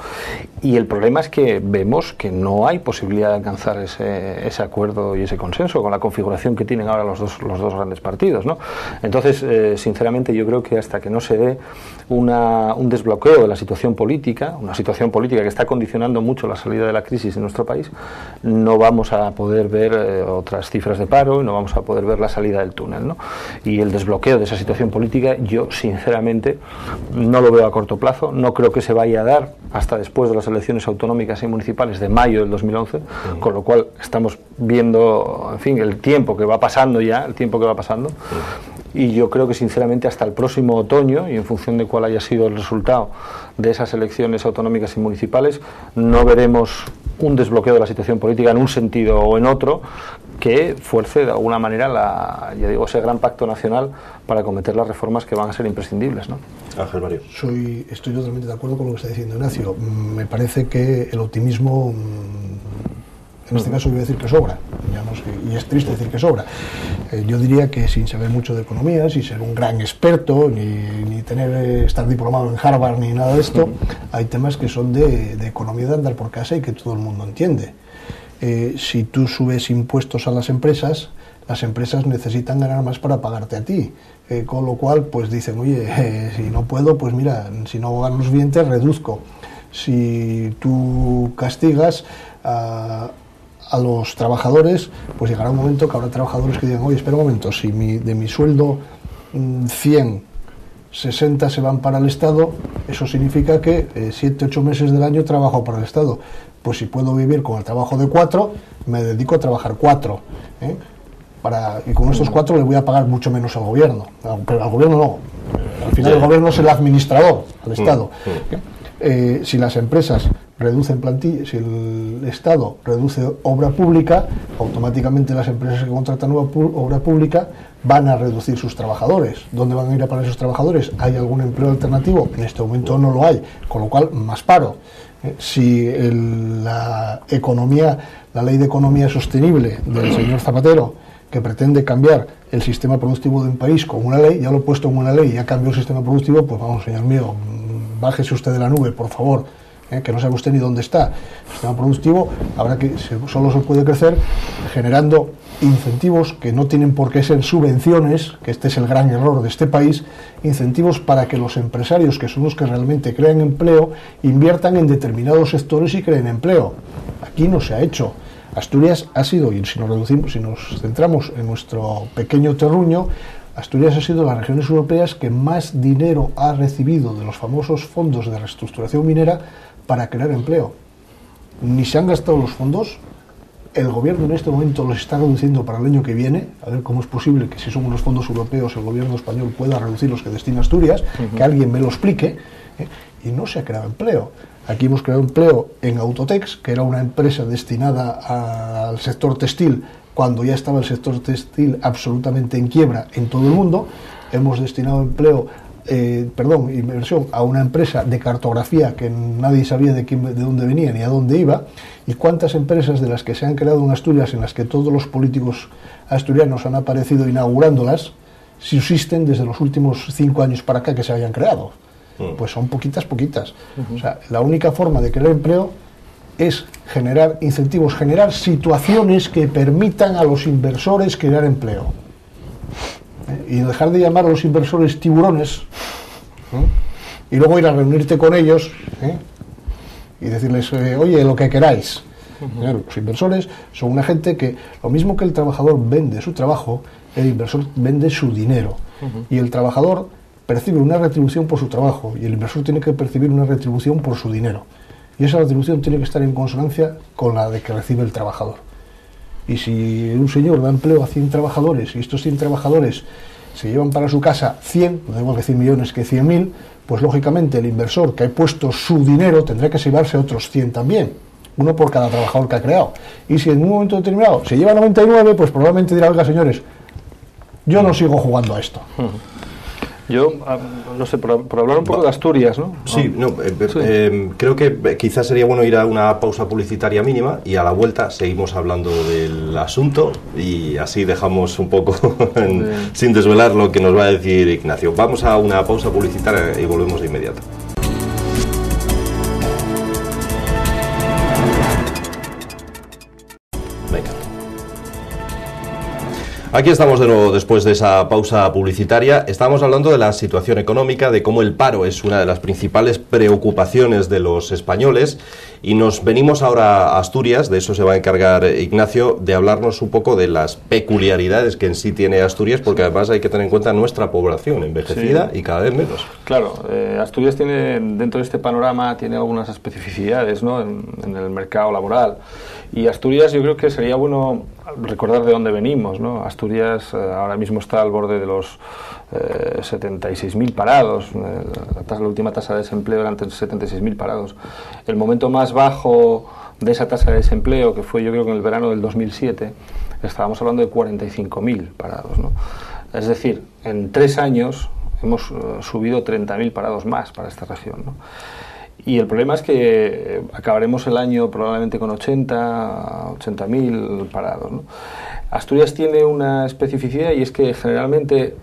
Speaker 2: Y el problema es que vemos que no hay posibilidad de alcanzar ese acuerdo y ese consenso con la configuración que tienen ahora los dos grandes partidos, ¿no? Entonces, sinceramente, yo creo que hasta que no se dé un desbloqueo de la situación política, una situación política que está condicionando mucho la salida de la crisis en nuestro país, no vamos a poder ver otras cifras de paro y no vamos a poder ver la salida del túnel, ¿no? Y el desbloqueo de esa situación política, yo sinceramente no lo veo a corto plazo, no creo que se vaya a dar hasta después de las elecciones autonómicas y municipales de mayo del 2011, con lo cual estamos viendo, en fin, el tiempo que va pasando. Y yo creo que sinceramente hasta el próximo otoño, y en función de cuál haya sido el resultado de esas elecciones autonómicas y municipales, no veremos un desbloqueo de la situación política en un sentido o en otro que fuerce de alguna manera ese gran pacto nacional para acometer las reformas que van a ser imprescindibles, ¿no?
Speaker 1: Ángel Mario.
Speaker 3: Estoy totalmente de acuerdo con lo que está diciendo Ignacio. Me parece que el optimismo, en este caso, voy a decir que sobra, ya no sé, y es triste decir que sobra. Yo diría que, sin saber mucho de economía, sin ser un gran experto, ni estar diplomado en Harvard, ni nada de esto, hay temas que son de economía de andar por casa y que todo el mundo entiende. Si tú subes impuestos a las empresas necesitan ganar más para pagarte a ti. Con lo cual, pues dicen, oye, si no puedo, pues mira, si no gano los bien, te reduzco. Si tú castigas a los trabajadores, pues llegará un momento que habrá trabajadores que digan, oye, espera un momento, si de mi sueldo 100, 60 se van para el Estado, eso significa que 7, 8 meses del año trabajo para el Estado. Pues si puedo vivir con el trabajo de 4, me dedico a trabajar 4, y con estos 4 le voy a pagar mucho menos al gobierno. Pero al gobierno no, al final el gobierno es el administrador, al Estado. Si las empresas reducen plantilla, si el Estado reduce obra pública, automáticamente las empresas que contratan obra pública van a reducir sus trabajadores. ¿Dónde van a ir a parar esos trabajadores? ¿Hay algún empleo alternativo? En este momento no lo hay, con lo cual más paro. Si la ley de economía sostenible del señor Zapatero, que pretende cambiar el sistema productivo de un país con una ley, ya lo he puesto en una ley y ya cambió el sistema productivo, pues vamos, señor mío, bájese usted de la nube, por favor. que no sabe usted ni dónde está. El sistema productivo solo se puede crecer generando incentivos que no tienen por qué ser subvenciones, que este es el gran error de este país, incentivos para que los empresarios, que son los que realmente crean empleo, inviertan en determinados sectores y creen empleo. Aquí no se ha hecho. Asturias ha sido, y si nos centramos en nuestro pequeño terruño, Asturias ha sido de las regiones europeas que más dinero ha recibido de los famosos fondos de reestructuración minera para crear empleo. Ni se han gastado los fondos, el gobierno en este momento los está reduciendo para el año que viene, a ver cómo es posible que si son unos fondos europeos el gobierno español pueda reducir los que destina a Asturias, que alguien me lo explique, y no se ha creado empleo. Aquí hemos creado empleo en Autotex, que era una empresa destinada al sector textil, cuando ya estaba el sector textil absolutamente en quiebra en todo el mundo. Hemos destinado inversión a una empresa de cartografía que nadie sabía de dónde venía ni a dónde iba. Y cuántas empresas de las que se han creado en Asturias, en las que todos los políticos asturianos han aparecido inaugurándolas, subsisten desde los últimos 5 años para acá que se hayan creado. Pues son poquitas. O sea, la única forma de crear empleo es generar incentivos, generar situaciones que permitan a los inversores crear empleo. Y dejar de llamar a los inversores tiburones, y luego ir a reunirte con ellos y decirles, oye, lo que queráis. Los inversores son una gente que, lo mismo que el trabajador vende su trabajo, el inversor vende su dinero. Y el trabajador percibe una retribución por su trabajo y el inversor tiene que percibir una retribución por su dinero. Y esa retribución tiene que estar en consonancia con la de que recibe el trabajador. Y si un señor da empleo a 100 trabajadores y estos 100 trabajadores se llevan para su casa 100, no da igual que 100 millones que 100.000, pues lógicamente el inversor que ha puesto su dinero tendrá que llevarse otros 100 también, uno por cada trabajador que ha creado. Y si en un momento determinado se lleva 99, pues probablemente dirá, oiga señores, yo no sigo jugando a esto.
Speaker 2: Yo, no sé, por hablar un poco de Asturias, ¿no?
Speaker 1: Sí, creo que quizás sería bueno ir a una pausa publicitaria mínima y a la vuelta seguimos hablando del asunto y así dejamos un poco sin desvelar lo que nos va a decir Ignacio. Vamos a una pausa publicitaria y volvemos de inmediato. Aquí estamos de nuevo después de esa pausa publicitaria. Estábamos hablando de la situación económica, de cómo el paro es una de las principales preocupaciones de los españoles y nos venimos ahora a Asturias, de eso se va a encargar Ignacio, de hablarnos un poco de las peculiaridades que en sí tiene Asturias, porque además hay que tener en cuenta nuestra población envejecida y cada vez menos.
Speaker 2: Claro, Asturias tiene, dentro de este panorama, tiene algunas especificidades, ¿no? en el mercado laboral. Y Asturias, yo creo que sería bueno recordar de dónde venimos, ¿no? Asturias ahora mismo está al borde de los 76.000 parados. La última tasa de desempleo eran 76.000 parados. El momento más bajo de esa tasa de desempleo, que fue yo creo que en el verano del 2007, estábamos hablando de 45.000 parados, ¿no? Es decir, en 3 años hemos subido 30.000 parados más para esta región, ¿no? Y el problema es que acabaremos el año probablemente con 80.000 parados, ¿no? Asturias tiene una especificidad y es que generalmente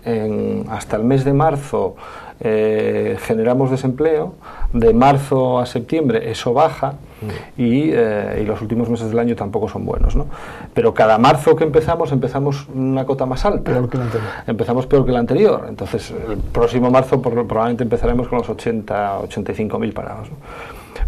Speaker 2: hasta el mes de marzo generamos desempleo, de marzo a septiembre eso baja y los últimos meses del año tampoco son buenos, ¿no? Pero cada marzo que empezamos una cota más alta.
Speaker 3: Peor que el anterior.
Speaker 2: Empezamos peor que el anterior. Entonces el próximo marzo probablemente empezaremos con los 85.000 parados, ¿no?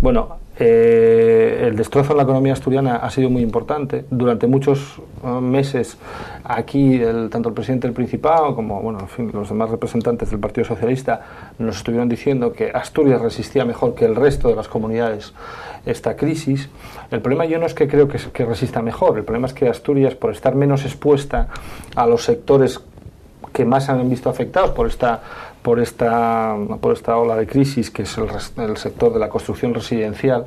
Speaker 2: Bueno, el destrozo en la economía asturiana ha sido muy importante. Durante muchos meses aquí tanto el presidente del Principado como en fin, los demás representantes del Partido Socialista nos estuvieron diciendo que Asturias resistía mejor que el resto de las comunidades esta crisis. El problema yo no es que creo que resista mejor, el problema es que Asturias, por estar menos expuesta a los sectores que más han visto afectados por esta ola de crisis, que es el sector de la construcción residencial,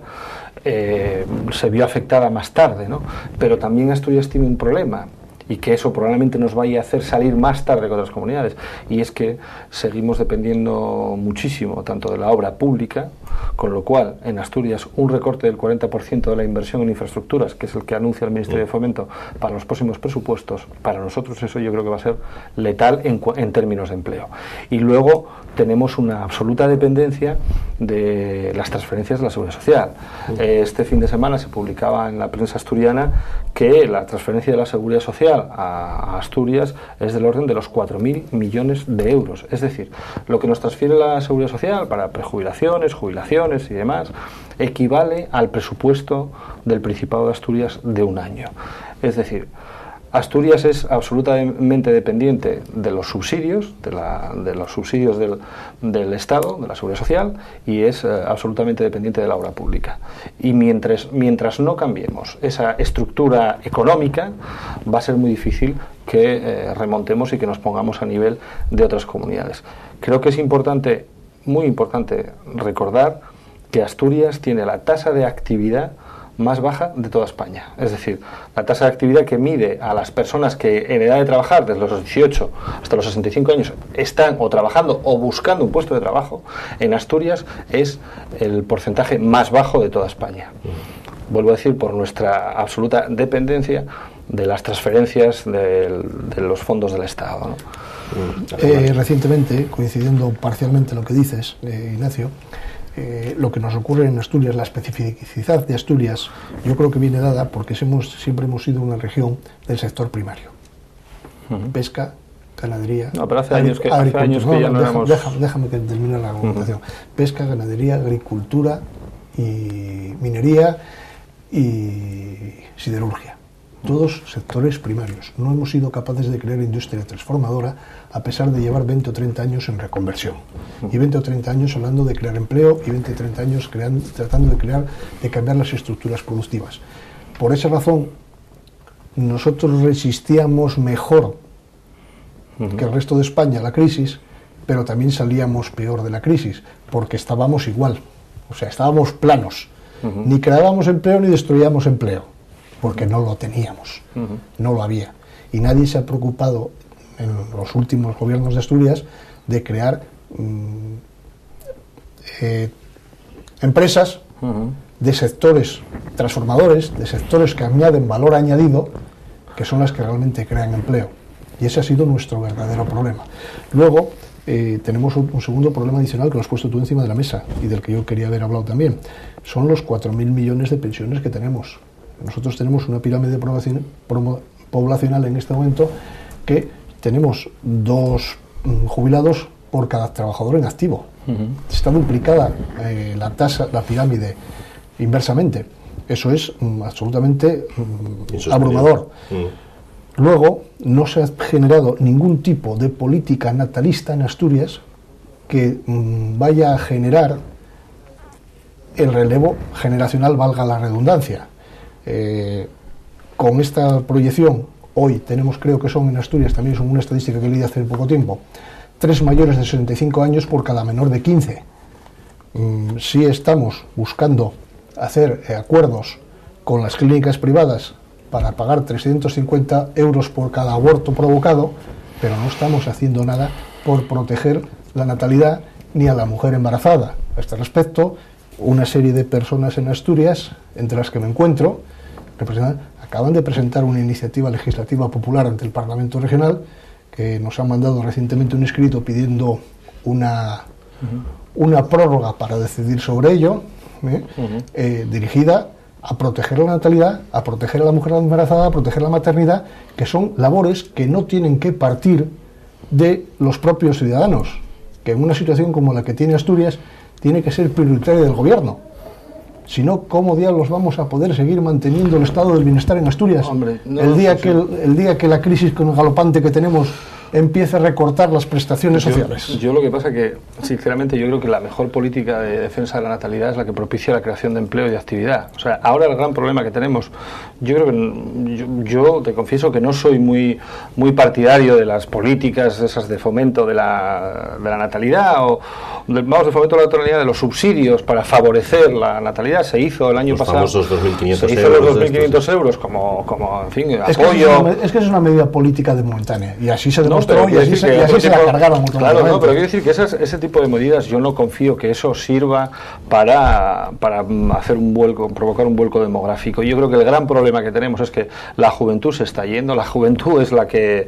Speaker 2: se vio afectada más tarde, ¿no? Pero también Asturias tiene un problema, y que eso probablemente nos vaya a hacer salir más tarde que otras comunidades, y es que seguimos dependiendo muchísimo tanto de la obra pública, con lo cual en Asturias un recorte del 40% de la inversión en infraestructuras, que es el que anuncia el Ministerio de Fomento para los próximos presupuestos, para nosotros eso yo creo que va a ser letal en términos de empleo. Y luego tenemos una absoluta dependencia de las transferencias de la Seguridad Social. Este fin de semana se publicaba en la prensa asturiana que la transferencia de la Seguridad Social a Asturias es del orden de los 4.000 millones de euros. Es decir, lo que nos transfiere la Seguridad Social para prejubilaciones, jubilaciones y demás, equivale al presupuesto del Principado de Asturias de un año. Es decir, Asturias es absolutamente dependiente de los subsidios, de los subsidios del Estado, de la Seguridad Social, y es absolutamente dependiente de la obra pública. Y mientras no cambiemos esa estructura económica, va a ser muy difícil que remontemos y que nos pongamos a nivel de otras comunidades. Creo que es importante, muy importante, recordar que Asturias tiene la tasa de actividad más baja de toda España. Es decir, la tasa de actividad que mide a las personas que en edad de trabajar desde los 18 hasta los 65 años están o trabajando o buscando un puesto de trabajo, en Asturias es el porcentaje más bajo de toda España. Vuelvo a decir, por nuestra absoluta dependencia de las transferencias de los fondos del Estado, ¿no?
Speaker 3: Recientemente, coincidiendo parcialmente lo que dices, Ignacio, lo que nos ocurre en Asturias, la especificidad de Asturias, yo creo que viene dada porque siempre hemos sido una región del sector primario. Pesca, ganadería...
Speaker 2: No, pero hace años que ya no éramos...
Speaker 3: Déjame que termine la argumentación. Pesca, ganadería, agricultura y minería y siderurgia. Todos sectores primarios. No hemos sido capaces de crear industria transformadora a pesar de llevar 20 o 30 años en reconversión. Y 20 o 30 años hablando de crear empleo y 20 o 30 años tratando de cambiar las estructuras productivas. Por esa razón, nosotros resistíamos mejor que el resto de España a la crisis, pero también salíamos peor de la crisis, porque estábamos igual. O sea, estábamos planos. Ni creábamos empleo ni destruíamos empleo, porque no lo teníamos, no lo había. Y nadie se ha preocupado en los últimos gobiernos de Asturias de crear empresas de sectores transformadores, de sectores que añaden valor añadido, que son las que realmente crean empleo. Y ese ha sido nuestro verdadero problema. Luego, tenemos un segundo problema adicional que lo has puesto tú encima de la mesa y del que yo quería haber hablado también. Son los 4.000 millones de pensiones que tenemos. Nosotros tenemos una pirámide poblacional en este momento que tenemos 2 jubilados por cada trabajador en activo. Está duplicada la pirámide inversamente. Eso es absolutamente abrumador. Luego, no se ha generado ningún tipo de política natalista en Asturias que vaya a generar el relevo generacional, valga la redundancia. Con esta proyección, hoy tenemos, creo que son en Asturias, también son una estadística que leí hace poco tiempo, 3 mayores de 65 años por cada menor de 15. Sí estamos buscando hacer acuerdos con las clínicas privadas para pagar 350 euros por cada aborto provocado, pero no estamos haciendo nada por proteger la natalidad ni a la mujer embarazada. A este respecto, una serie de personas en Asturias, entre las que me encuentro, acaban de presentar una iniciativa legislativa popular ante el Parlamento Regional, que nos han mandado recientemente un escrito pidiendo una prórroga para decidir sobre ello, dirigida a proteger la natalidad, a proteger a la mujer embarazada, a proteger la maternidad, que son labores que no tienen que partir de los propios ciudadanos, que en una situación como la que tiene Asturias tiene que ser prioritaria del gobierno. Si no, ¿cómo diablos vamos a poder seguir manteniendo el estado del bienestar en Asturias?
Speaker 2: Hombre, no,
Speaker 3: el día que la crisis galopante que tenemos empiece a recortar las prestaciones sociales.
Speaker 2: Yo lo que pasa que, sinceramente, yo creo que la mejor política de defensa de la natalidad es la que propicia la creación de empleo y de actividad. O sea, ahora el gran problema que tenemos, yo creo que yo te confieso que no soy muy partidario de las políticas esas de fomento de la natalidad o de fomento de la natalidad, de los subsidios para favorecer la natalidad. Se hizo el año pasado.
Speaker 1: Los famosos 2.500
Speaker 2: se hizo
Speaker 1: euros.
Speaker 2: Los 2.500 euros como, en fin,
Speaker 3: es
Speaker 2: apoyo.
Speaker 3: Es que es una medida política de momentánea y así se demostró
Speaker 2: pero
Speaker 3: y así se la cargaron.
Speaker 2: Claro, no, pero quiero decir que ese tipo de medidas yo no confío que eso sirva para hacer un vuelco, provocar un vuelco demográfico. Yo creo que el gran problema que tenemos es que la juventud se está yendo, la juventud es la que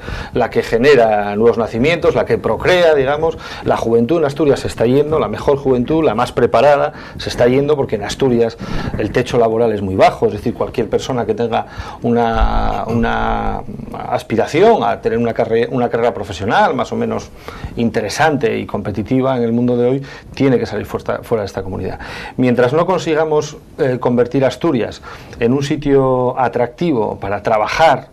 Speaker 2: genera nuevos nacimientos, la que procrea, digamos. La juventud en Asturias se está yendo, la mejor juventud, la más preparada, se está yendo porque en Asturias el techo laboral es muy bajo, es decir, cualquier persona que tenga una aspiración a tener una carrera profesional más o menos interesante y competitiva en el mundo de hoy, tiene que salir fuera de esta comunidad. Mientras no consigamos convertir Asturias en un sitio atractivo para trabajar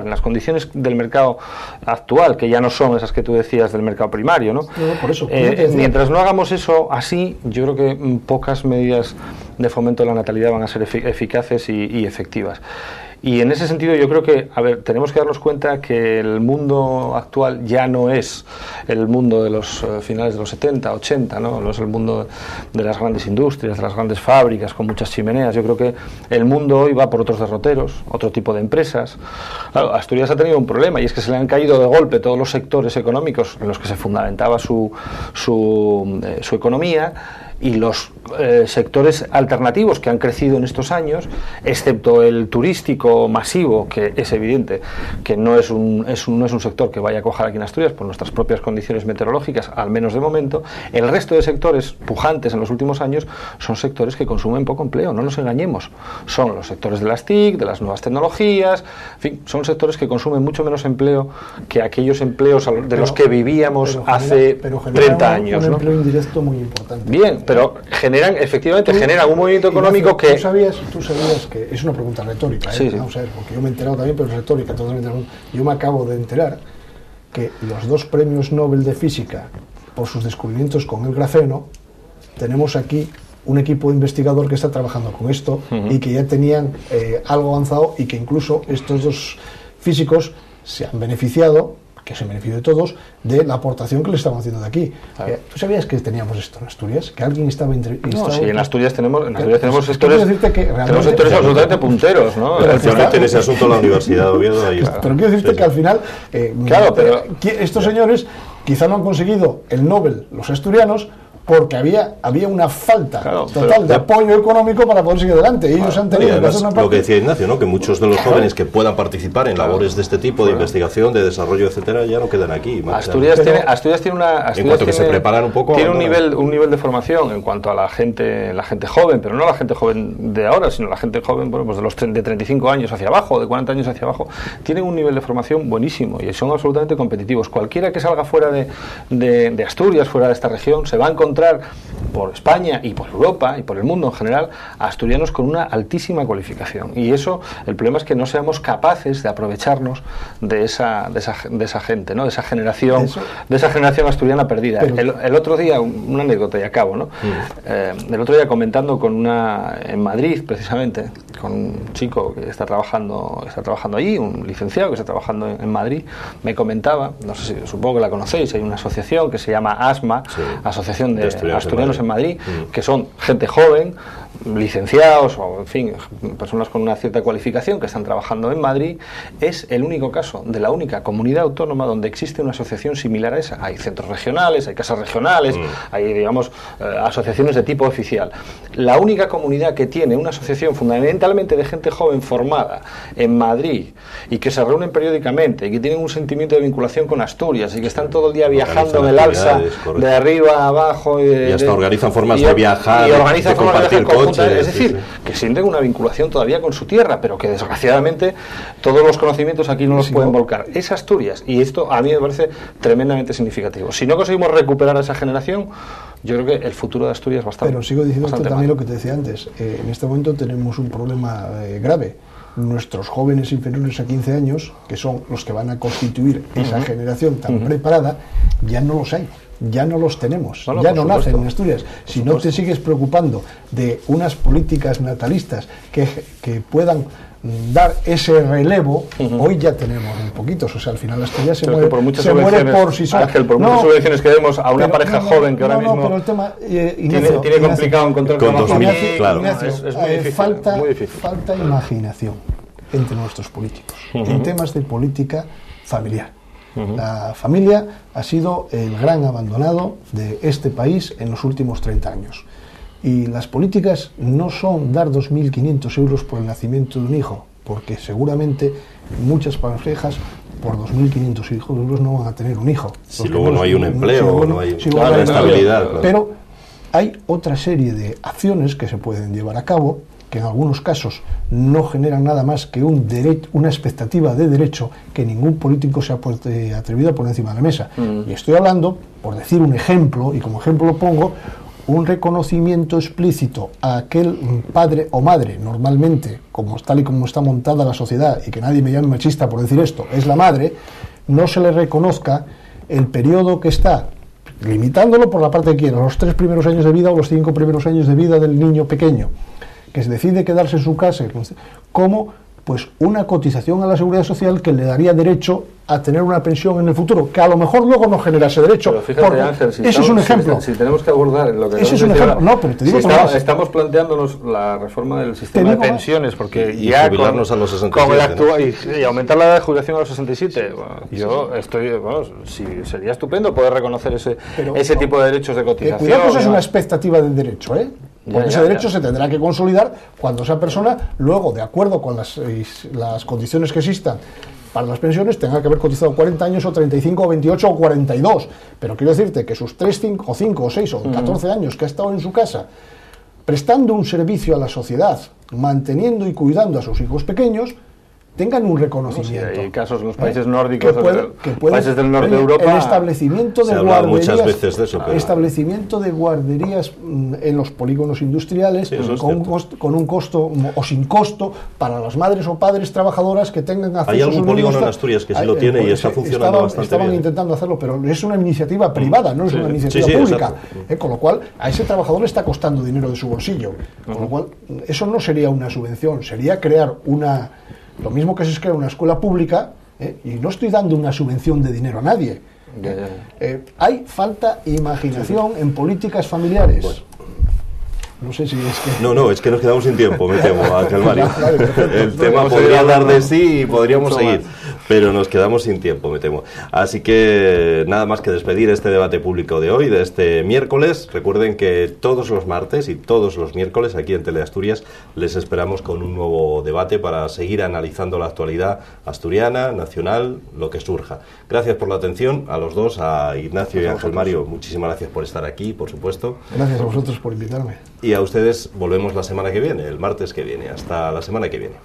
Speaker 2: en las condiciones del mercado actual, que ya no son esas que tú decías del mercado primario, ¿no?
Speaker 3: Por eso,
Speaker 2: mientras no hagamos eso así, yo creo que pocas medidas de fomento de la natalidad van a ser eficaces y efectivas. Y en ese sentido yo creo que, tenemos que darnos cuenta que el mundo actual ya no es el mundo de los finales de los 70, 80, ¿no? No es el mundo de las grandes industrias, de las grandes fábricas con muchas chimeneas. Yo creo que el mundo hoy va por otros derroteros, otro tipo de empresas. Claro, Asturias ha tenido un problema y es que se le han caído de golpe todos los sectores económicos en los que se fundamentaba su economía, y los sectores alternativos que han crecido en estos años, excepto el turístico masivo, que es evidente que no es un sector que vaya a cojar aquí en Asturias por nuestras propias condiciones meteorológicas, al menos de momento. El resto de sectores pujantes en los últimos años son sectores que consumen poco empleo, no nos engañemos. Son los sectores de las TIC, de las nuevas tecnologías, en fin, son sectores que consumen mucho menos empleo que aquellos empleos de los que vivíamos hace 30 años.
Speaker 3: Un empleo indirecto muy importante.
Speaker 2: Bien, pero efectivamente generan un movimiento económico que...
Speaker 3: ¿Tú sabías que es una pregunta retórica?
Speaker 2: Sí.
Speaker 3: Vamos a ver, porque yo me he enterado también, pero es retórica. Yo me acabo de enterar que los 2 premios Nobel de Física por sus descubrimientos con el grafeno, tenemos aquí un equipo investigador que está trabajando con esto y que ya tenían algo avanzado y que incluso estos 2 físicos se han beneficiado, que es el beneficio de todos, de la aportación que le estamos haciendo de aquí. ¿Tú sabías que teníamos esto en Asturias? Que alguien estaba...
Speaker 2: No, sí, en Asturias tenemos sectores absolutamente punteros, ¿no?
Speaker 1: Especialmente en ese asunto la Universidad de Oviedo.
Speaker 3: Pero quiero decirte que al final, estos señores quizá no han conseguido el Nobel, los asturianos, porque había una falta total de apoyo económico para poder seguir adelante. Y ellos han tenido que hacer una parte.
Speaker 1: Lo que decía Ignacio, ¿no? Que muchos de los jóvenes que puedan participar en labores de este tipo, de investigación, de desarrollo, etcétera, ya no quedan aquí.
Speaker 2: Asturias tiene una...
Speaker 1: En cuanto que se preparan un poco...
Speaker 2: Tiene un nivel de formación en cuanto a la gente joven, pero no la gente joven de ahora, sino la gente joven, bueno, pues de 35 años hacia abajo, de 40 años hacia abajo, tienen un nivel de formación buenísimo y son absolutamente competitivos. Cualquiera que salga fuera de Asturias, fuera de esta región, se va a encontrar por España y por Europa y por el mundo en general asturianos con una altísima cualificación, y eso, el problema es que no seamos capaces de aprovecharnos de esa gente, ¿no? de esa generación asturiana perdida. El otro día, una anécdota y acabo, ¿no? El otro día comentando en Madrid precisamente con un chico que está trabajando allí, un licenciado que está trabajando en Madrid, me comentaba, no sé si, supongo que la conocéis, hay una asociación que se llama ASMA, Asociación de Asturianos en Madrid, que son gente joven, licenciados o, en fin, personas con una cierta cualificación que están trabajando en Madrid. Es el único caso de la única comunidad autónoma donde existe una asociación similar a esa. Hay centros regionales, hay casas regionales, hay, digamos, asociaciones de tipo oficial. La única comunidad que tiene una asociación fundamentalmente de gente joven formada en Madrid y que se reúnen periódicamente y que tienen un sentimiento de vinculación con Asturias y que están todo el día viajando en el alza de arriba a abajo y hasta
Speaker 1: organizan formas de viajar
Speaker 2: y organizan
Speaker 1: de compartir coches,
Speaker 2: es decir, que sienten una vinculación todavía con su tierra, pero que desgraciadamente todos los conocimientos aquí no los pueden volcar. Es Asturias, y esto a mí me parece tremendamente significativo. Si no conseguimos recuperar a esa generación, yo creo que el futuro de Asturias va a estar...
Speaker 3: Pero sigo diciendo también lo que te decía antes. En este momento tenemos un problema grave, nuestros jóvenes inferiores a 15 años, que son los que van a constituir esa generación tan preparada, ya no los hay. Ya no los tenemos,
Speaker 2: bueno,
Speaker 3: ya no
Speaker 2: supuesto.
Speaker 3: nacen en Asturias. Si no te sigues preocupando de unas políticas natalistas que puedan dar ese relevo, hoy ya tenemos un poquito. O sea, al final Asturias se muere por sí sola.
Speaker 2: Ángel, por muchas subvenciones que demos a una pareja joven que ahora mismo
Speaker 3: pero el tema, Ignacio,
Speaker 2: tiene complicado encontrar trabajo.
Speaker 1: Claro.
Speaker 3: Ignacio,
Speaker 2: es muy difícil, muy difícil.
Speaker 3: falta imaginación entre nuestros políticos en temas de política familiar. La familia ha sido el gran abandonado de este país en los últimos 30 años. Y las políticas no son dar 2.500 euros por el nacimiento de un hijo, porque seguramente muchas parejas por 2.500 euros no van a tener un hijo.
Speaker 1: Si luego no hay un empleo, no hay estabilidad. Claro.
Speaker 3: Pero hay otra serie de acciones que se pueden llevar a cabo, que en algunos casos no generan nada más que una expectativa de derecho que ningún político se ha atrevido a poner encima de la mesa. Y estoy hablando, por decir un ejemplo, y como ejemplo lo pongo, un reconocimiento explícito a aquel padre o madre, normalmente, tal y como está montada la sociedad, y que nadie me llame machista por decir esto, es la madre, no se le reconozca el periodo que está, limitándolo por la parte que quiera, los 3 primeros años de vida o los 5 primeros años de vida del niño pequeño, que se decide quedarse en su casa, como pues una cotización a la seguridad social que le daría derecho a tener una pensión en el futuro, que a lo mejor luego no genera ese derecho.
Speaker 2: Pero fíjate, Ángel,
Speaker 3: ese es un ejemplo.
Speaker 2: Si tenemos que abordar lo que
Speaker 3: ese es un ejemplo. No, pero te digo
Speaker 2: estamos planteándonos la reforma del sistema de pensiones, porque
Speaker 1: y
Speaker 2: ya
Speaker 1: jubilarnos a los 67,
Speaker 2: con el actual, y aumentar la edad de jubilación a los 67. Bueno, yo estoy, sí, sería estupendo poder reconocer ese tipo de derechos de cotización.
Speaker 3: Cuidado, eso es una expectativa del derecho, porque ese derecho se tendrá que consolidar cuando esa persona, luego, de acuerdo con las condiciones que existan para las pensiones, tenga que haber cotizado 40 años o 35 o 28 o 42. Pero quiero decirte que sus 3, 5 o 6 o 14 años que ha estado en su casa prestando un servicio a la sociedad, manteniendo y cuidando a sus hijos pequeños, tengan un reconocimiento.
Speaker 2: Sí, hay casos en los países nórdicos, países del norte
Speaker 3: de
Speaker 2: Europa.
Speaker 3: El establecimiento de guarderías,
Speaker 1: muchas veces de eso, pero...
Speaker 3: establecimiento de guarderías en los polígonos industriales, con un costo o sin costo para las madres o padres trabajadoras que tengan acceso.
Speaker 1: Hay algún polígono en Asturias que sí lo tiene y está funcionando bastante
Speaker 3: estaban
Speaker 1: bien.
Speaker 3: intentando hacerlo, pero es una iniciativa privada, no es una iniciativa pública. Con lo cual, a ese trabajador le está costando dinero de su bolsillo. Con lo cual, eso no sería una subvención, sería crear lo mismo que se crea una escuela pública, y no estoy dando una subvención de dinero a nadie. Hay falta de imaginación en políticas familiares. Bueno. No sé si es que...
Speaker 1: No, es que nos quedamos sin tiempo, me temo, Ángel Mario. El tema podría hablar de sí y podríamos seguir, pero nos quedamos sin tiempo, me temo. Así que nada más que despedir este debate público de hoy, de este miércoles. Recuerden que todos los martes y todos los miércoles aquí en Teleasturias les esperamos con un nuevo debate para seguir analizando la actualidad asturiana, nacional, lo que surja. Gracias por la atención a los dos, a Ignacio y a Ángel Mario. Muchísimas gracias por estar aquí, por supuesto.
Speaker 3: Gracias a vosotros por invitarme.
Speaker 1: Y a ustedes volvemos la semana que viene, el martes que viene. Hasta la semana que viene.